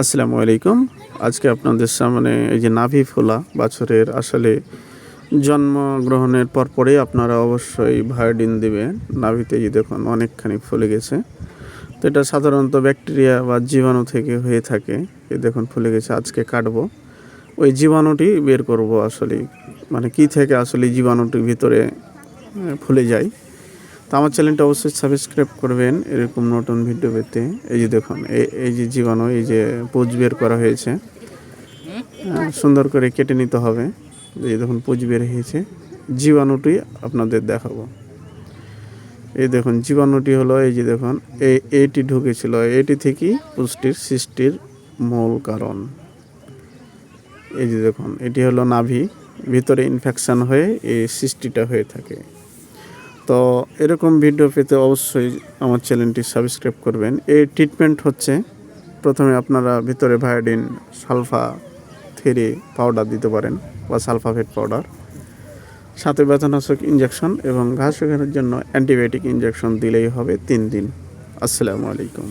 আসসালামু আলাইকুম। আজকে আপনাদের সামনে এই যে নাভি ফোলা বাছুরের আসলে জন্মগ্রহণের পরপরই আপনারা অবশ্যই ভায়োডিন দিবেন। নাভিতে যে দেখুন অনেকখানি ফুলে গেছে। তো এটা সাধারণত ব্যাকটেরিয়া বা জীবাণু থেকে হয়ে থাকে। এই দেখুন ফুলে গেছে, আজকে কাটবো। ওই জীবাণুটি বের করব আসলে, মানে কি থেকে আসলে জীবাণুটির ভিতরে ফুলে যায়। তো আমার চ্যানেলটা অবশ্যই সাবস্ক্রাইব করবেন এরকম নতুন ভিডিও পেতে। এই যে দেখুন এই যে জীবাণু, এই যে পুঁজ বের করা হয়েছে, সুন্দর করে কেটে নিতে হবে। এই দেখুন পুঁজ বের হয়েছে, জীবাণুটি আপনাদের দেখাবো। এই দেখুন জীবাণুটি হলো, এই যে দেখুন এইটি ঢুকেছিল, এটি থেকেই পুষ্টির সৃষ্টির মূল কারণ। এই যে দেখুন এটি হলো নাভি, ভিতরে ইনফেকশন হয়ে এই সৃষ্টিটা হয়ে থাকে। তো এরকম ভিডিও পেতে অবশ্যই আমার চ্যানেলটি সাবস্ক্রাইব করবেন। এই ট্রিটমেন্ট হচ্ছে, প্রথমে আপনারা ভিতরে ভায়োডিন সালফা-3 পাউডার দিতে পারেন বা সালফাফেট পাউডার, সাথে ব্যথানাশক ইঞ্জেকশন এবং ঘা শুকানোর জন্য অ্যান্টিবায়োটিক ইঞ্জেকশন দিলেই হবে 3 দিন। আসসালামু আলাইকুম।